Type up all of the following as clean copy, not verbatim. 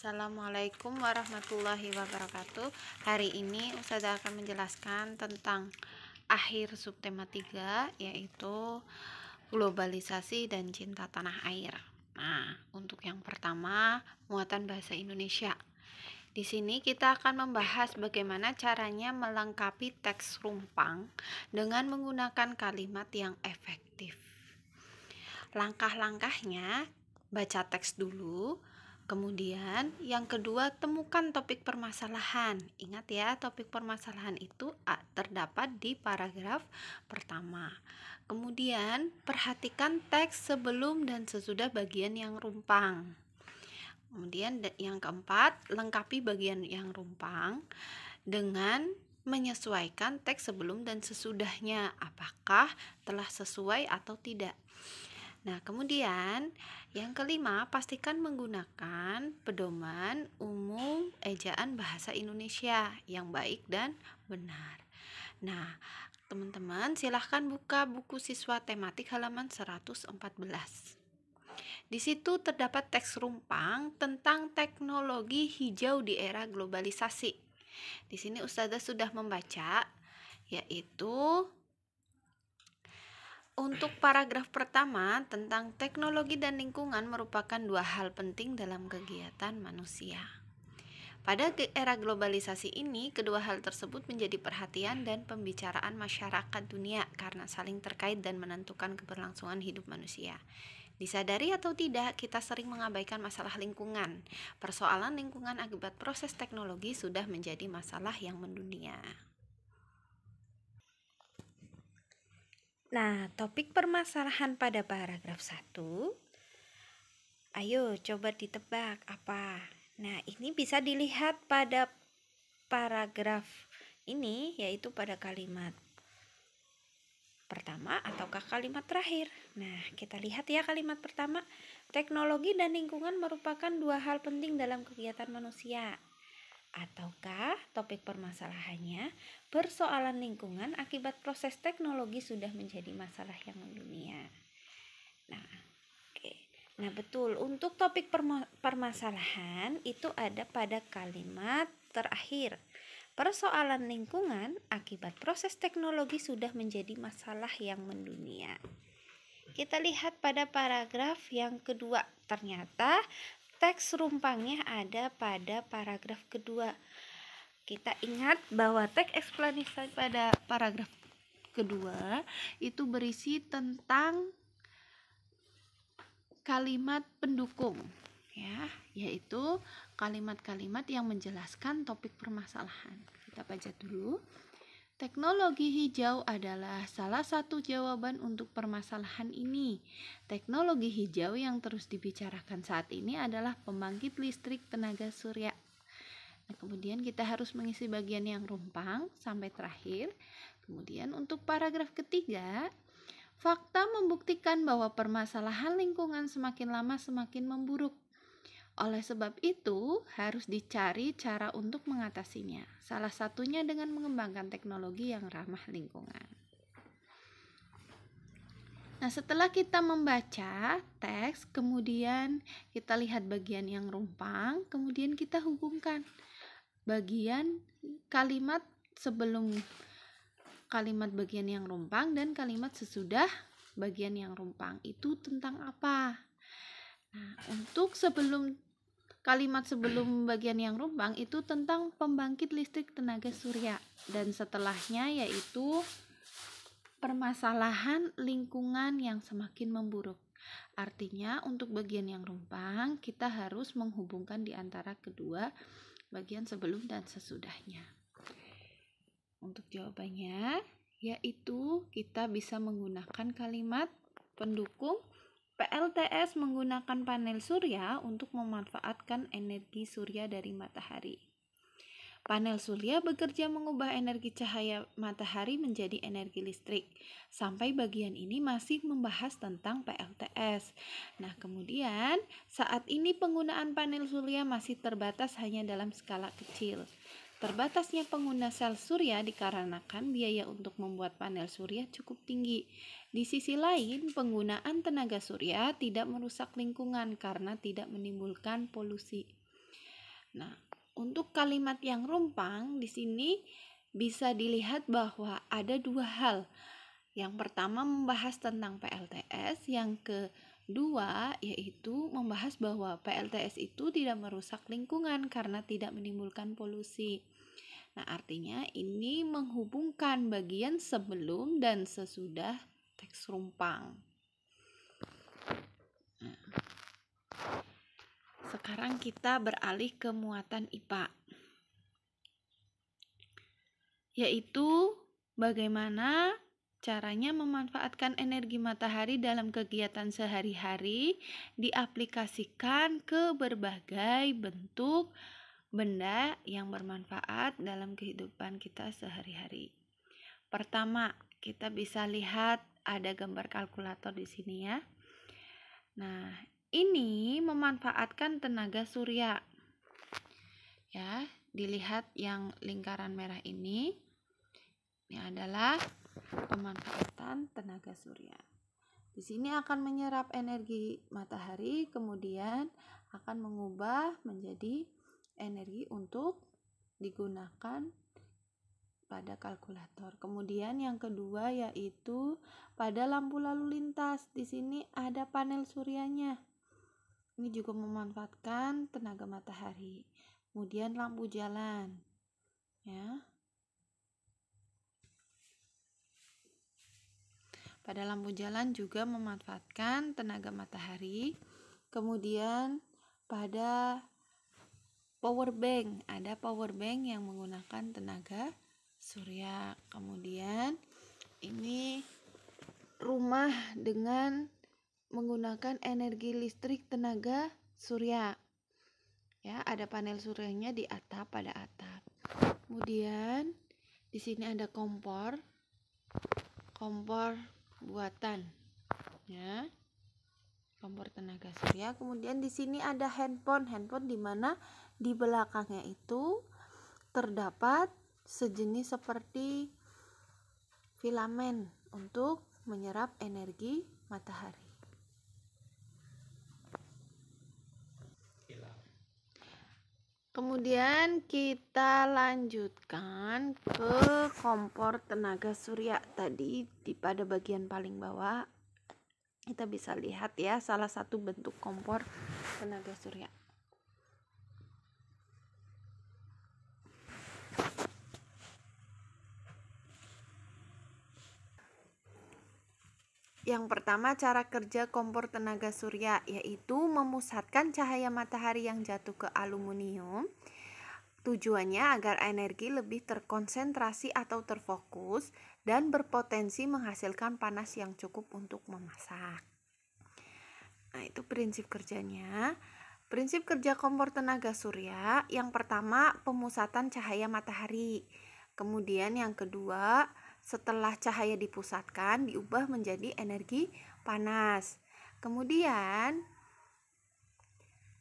Assalamualaikum warahmatullahi wabarakatuh. Hari ini Ustazah akan menjelaskan tentang akhir subtema 3, yaitu globalisasi dan cinta tanah air. Nah, untuk yang pertama, muatan bahasa Indonesia. Di sini kita akan membahas bagaimana caranya melengkapi teks rumpang dengan menggunakan kalimat yang efektif. Langkah-langkahnya, baca teks dulu. Kemudian yang kedua, temukan topik permasalahan. Ingat ya, topik permasalahan itu terdapat di paragraf pertama. Kemudian perhatikan teks sebelum dan sesudah bagian yang rumpang. Kemudian yang keempat, lengkapi bagian yang rumpang dengan menyesuaikan teks sebelum dan sesudahnya, apakah telah sesuai atau tidak. Nah, kemudian yang kelima, pastikan menggunakan pedoman umum ejaan bahasa Indonesia yang baik dan benar. Nah, teman-teman silahkan buka buku siswa tematik halaman 114. Di situ terdapat teks rumpang tentang teknologi hijau di era globalisasi. Di sini Ustazah sudah membaca, yaitu untuk paragraf pertama tentang teknologi dan lingkungan merupakan dua hal penting dalam kegiatan manusia. Pada era globalisasi ini, kedua hal tersebut menjadi perhatian dan pembicaraan masyarakat dunia karena saling terkait dan menentukan keberlangsungan hidup manusia. Disadari atau tidak, kita sering mengabaikan masalah lingkungan. Persoalan lingkungan akibat proses teknologi sudah menjadi masalah yang mendunia. Nah, topik permasalahan pada paragraf 1, ayo coba ditebak apa? Nah, ini bisa dilihat pada paragraf ini, yaitu pada kalimat pertama ataukah kalimat terakhir. Nah, kita lihat ya kalimat pertama. Teknologi dan lingkungan merupakan dua hal penting dalam kegiatan manusia. Ataukah topik permasalahannya, persoalan lingkungan akibat proses teknologi sudah menjadi masalah yang mendunia. Nah, betul, untuk topik permasalahan itu ada pada kalimat terakhir. Persoalan lingkungan akibat proses teknologi sudah menjadi masalah yang mendunia. Kita lihat pada paragraf yang kedua. Ternyata teks rumpangnya ada pada paragraf kedua. Kita ingat bahwa teks eksplanasi pada paragraf kedua itu berisi tentang kalimat pendukung, ya, yaitu kalimat-kalimat yang menjelaskan topik permasalahan. Kita baca dulu. Teknologi hijau adalah salah satu jawaban untuk permasalahan ini. Teknologi hijau yang terus dibicarakan saat ini adalah pembangkit listrik tenaga surya. Nah, kemudian kita harus mengisi bagian yang rumpang sampai terakhir. Kemudian untuk paragraf ketiga, fakta membuktikan bahwa permasalahan lingkungan semakin lama semakin memburuk. Oleh sebab itu, harus dicari cara untuk mengatasinya. Salah satunya dengan mengembangkan teknologi yang ramah lingkungan. Nah, setelah kita membaca teks, kemudian kita lihat bagian yang rumpang, kemudian kita hubungkan bagian kalimat sebelum kalimat bagian yang rumpang dan kalimat sesudah bagian yang rumpang. Itu tentang apa? Nah, untuk kalimat sebelum bagian yang rumpang itu tentang pembangkit listrik tenaga surya, dan setelahnya yaitu permasalahan lingkungan yang semakin memburuk. Artinya untuk bagian yang rumpang kita harus menghubungkan di antara kedua bagian sebelum dan sesudahnya. Untuk jawabannya yaitu kita bisa menggunakan kalimat pendukung. PLTS menggunakan panel surya untuk memanfaatkan energi surya dari matahari. Panel surya bekerja mengubah energi cahaya matahari menjadi energi listrik. Sampai bagian ini masih membahas tentang PLTS. Nah, kemudian saat ini penggunaan panel surya masih terbatas hanya dalam skala kecil. Terbatasnya pengguna sel surya dikarenakan biaya untuk membuat panel surya cukup tinggi. Di sisi lain, penggunaan tenaga surya tidak merusak lingkungan karena tidak menimbulkan polusi. Nah, untuk kalimat yang rumpang di sini bisa dilihat bahwa ada dua hal. Yang pertama membahas tentang PLTS, yang kedua yaitu membahas bahwa PLTS itu tidak merusak lingkungan karena tidak menimbulkan polusi. Nah, artinya ini menghubungkan bagian sebelum dan sesudah teks rumpang. Nah, sekarang kita beralih ke muatan IPA, yaitu bagaimana caranya memanfaatkan energi matahari dalam kegiatan sehari-hari diaplikasikan ke berbagai bentuk benda yang bermanfaat dalam kehidupan kita sehari-hari. Pertama, kita bisa lihat ada gambar kalkulator di sini ya. Nah, ini memanfaatkan tenaga surya. Ya, dilihat yang lingkaran merah ini adalah pemanfaatan tenaga surya. Di sini akan menyerap energi matahari, kemudian akan mengubah menjadi energi untuk digunakan pada kalkulator. Kemudian yang kedua yaitu pada lampu lalu lintas. Di sini ada panel suryanya. Ini juga memanfaatkan tenaga matahari. Kemudian lampu jalan. Ya. Pada lampu jalan juga memanfaatkan tenaga matahari. Kemudian pada power bank, ada power bank yang menggunakan tenaga surya. Kemudian ini rumah dengan menggunakan energi listrik tenaga surya. Ya, ada panel suryanya di atap, pada atap. Kemudian di sini ada kompor buatan, ya, kompor tenaga surya. Kemudian di sini ada handphone di mana di belakangnya itu terdapat sejenis seperti filamen untuk menyerap energi matahari. Kemudian kita lanjutkan ke kompor tenaga surya. Tadi pada bagian paling bawah kita bisa lihat ya salah satu bentuk kompor tenaga surya. Yang pertama, cara kerja kompor tenaga surya yaitu memusatkan cahaya matahari yang jatuh ke aluminium. Tujuannya agar energi lebih terkonsentrasi atau terfokus dan berpotensi menghasilkan panas yang cukup untuk memasak. Nah, itu prinsip kerjanya. Prinsip kerja kompor tenaga surya, yang pertama pemusatan cahaya matahari. Kemudian yang kedua, setelah cahaya dipusatkan diubah menjadi energi panas. Kemudian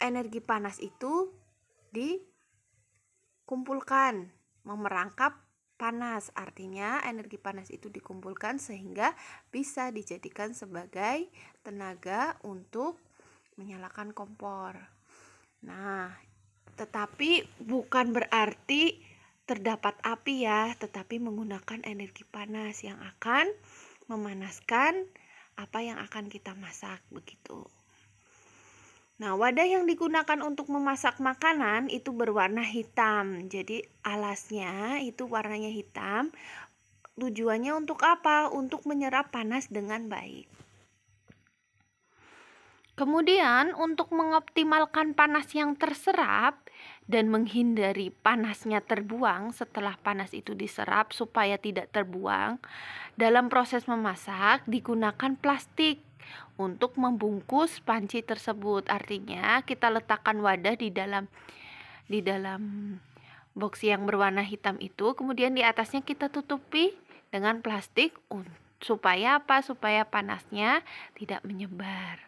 energi panas itu dikumpulkan, memerangkap panas. Artinya energi panas itu dikumpulkan sehingga bisa dijadikan sebagai tenaga untuk menyalakan kompor. Nah, tetapi bukan berarti terdapat api ya, tetapi menggunakan energi panas yang akan memanaskan apa yang akan kita masak, begitu. Nah, wadah yang digunakan untuk memasak makanan itu berwarna hitam. Jadi alasnya itu warnanya hitam. Tujuannya untuk apa? Untuk menyerap panas dengan baik. Kemudian untuk mengoptimalkan panas yang terserap dan menghindari panasnya terbuang setelah panas itu diserap supaya tidak terbuang, dalam proses memasak digunakan plastik untuk membungkus panci tersebut. Artinya kita letakkan wadah di dalam box yang berwarna hitam itu, kemudian di atasnya kita tutupi dengan plastik supaya apa? Supaya panasnya tidak menyebar.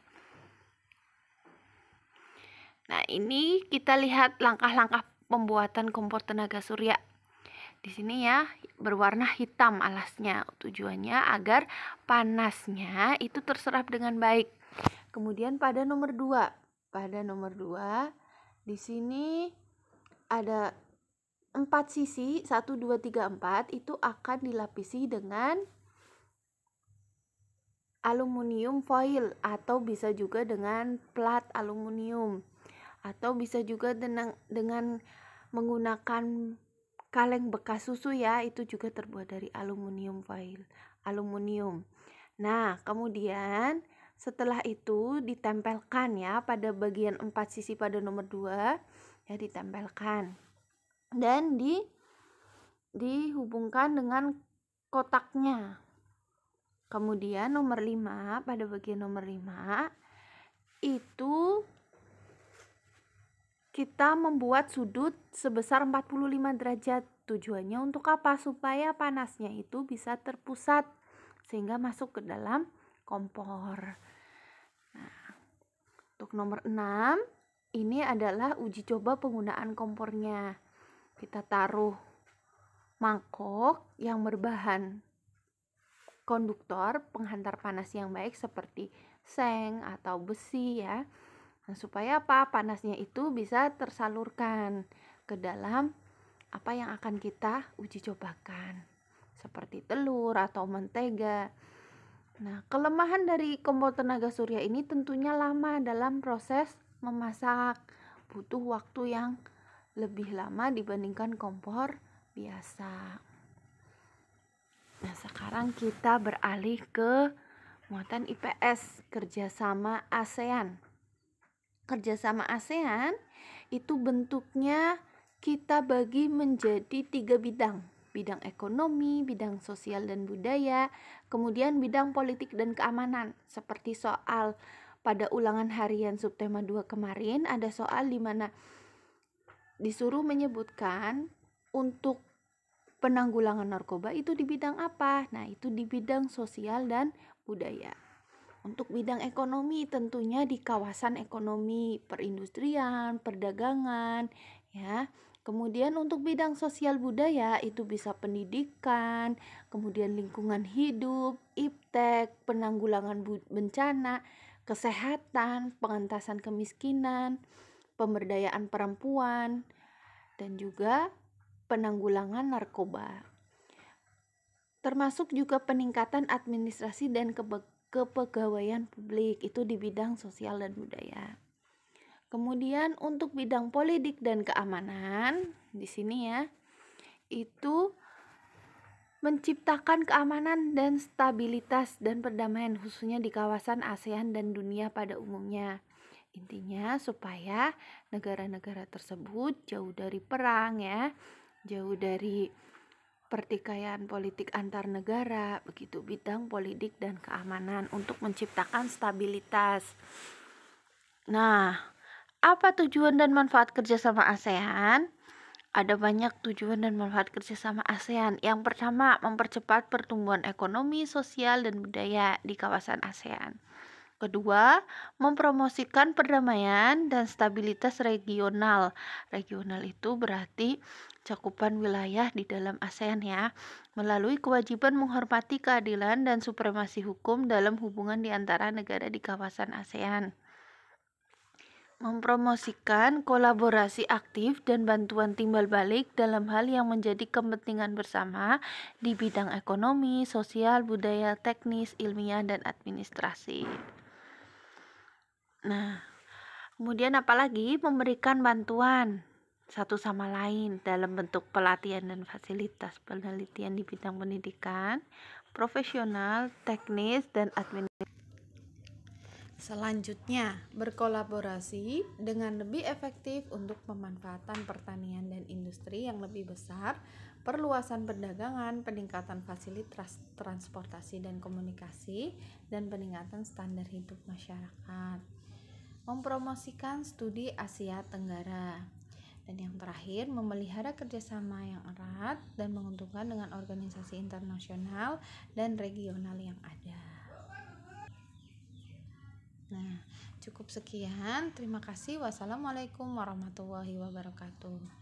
Nah, ini kita lihat langkah-langkah pembuatan kompor tenaga surya. Di sini ya, berwarna hitam alasnya. Tujuannya agar panasnya itu terserap dengan baik. Kemudian pada nomor 2. Di sini ada 4 sisi, 1, 2, 3, 4 itu akan dilapisi dengan aluminium foil atau bisa juga dengan plat aluminium, atau bisa juga dengan menggunakan kaleng bekas susu ya, itu juga terbuat dari aluminium foil, aluminium. Nah, kemudian setelah itu ditempelkan ya pada bagian 4 sisi pada nomor 2 ya, ditempelkan dan dihubungkan dengan kotaknya. Kemudian nomor 5, pada bagian nomor 5 itu kita membuat sudut sebesar 45 derajat. Tujuannya untuk apa? Supaya panasnya itu bisa terpusat sehingga masuk ke dalam kompor. Nah, untuk nomor 6 ini adalah uji coba penggunaan kompornya. Kita taruh mangkok yang berbahan konduktor penghantar panas yang baik seperti seng atau besi ya. Nah, supaya apa? Panasnya itu bisa tersalurkan ke dalam apa yang akan kita uji cobakan, seperti telur atau mentega. Nah, kelemahan dari kompor tenaga surya ini tentunya lama dalam proses memasak, butuh waktu yang lebih lama dibandingkan kompor biasa. Nah, sekarang kita beralih ke muatan IPS, kerjasama ASEAN. Kerjasama ASEAN itu bentuknya kita bagi menjadi 3 bidang. Bidang ekonomi, bidang sosial dan budaya, kemudian bidang politik dan keamanan. Seperti soal pada ulangan harian subtema 2 kemarin, ada soal di mana disuruh menyebutkan untuk penanggulangan narkoba itu di bidang apa? Nah, itu di bidang sosial dan budaya. Untuk bidang ekonomi tentunya di kawasan ekonomi, perindustrian, perdagangan, ya. Kemudian untuk bidang sosial budaya itu bisa pendidikan, kemudian lingkungan hidup, iptek, penanggulangan bencana, kesehatan, pengentasan kemiskinan, pemberdayaan perempuan, dan juga penanggulangan narkoba. Termasuk juga peningkatan administrasi dan kepegawaian publik, itu di bidang sosial dan budaya. Kemudian untuk bidang politik dan keamanan di sini ya, itu menciptakan keamanan dan stabilitas dan perdamaian khususnya di kawasan ASEAN dan dunia pada umumnya. Intinya supaya negara-negara tersebut jauh dari perang ya, jauh dari pertikaian politik antar negara, begitu bidang politik dan keamanan untuk menciptakan stabilitas. Nah, apa tujuan dan manfaat kerjasama ASEAN? Ada banyak tujuan dan manfaat kerjasama ASEAN. Yang pertama, mempercepat pertumbuhan ekonomi, sosial, dan budaya di kawasan ASEAN. Kedua, mempromosikan perdamaian dan stabilitas regional. Regional itu berarti cakupan wilayah di dalam ASEAN ya, melalui kewajiban menghormati keadilan dan supremasi hukum dalam hubungan di antara negara di kawasan ASEAN. Mempromosikan kolaborasi aktif dan bantuan timbal balik dalam hal yang menjadi kepentingan bersama di bidang ekonomi, sosial, budaya, teknis, ilmiah, dan administrasi. Nah, kemudian apalagi memberikan bantuan satu sama lain dalam bentuk pelatihan dan fasilitas penelitian di bidang pendidikan, profesional, teknis, dan administrasi. Selanjutnya, berkolaborasi dengan lebih efektif untuk pemanfaatan pertanian dan industri yang lebih besar, perluasan perdagangan, peningkatan fasilitas transportasi dan komunikasi, dan peningkatan standar hidup masyarakat. Mempromosikan studi Asia Tenggara. Dan yang terakhir, memelihara kerjasama yang erat dan menguntungkan dengan organisasi internasional dan regional yang ada. Nah, cukup sekian. Terima kasih. Wassalamualaikum warahmatullahi wabarakatuh.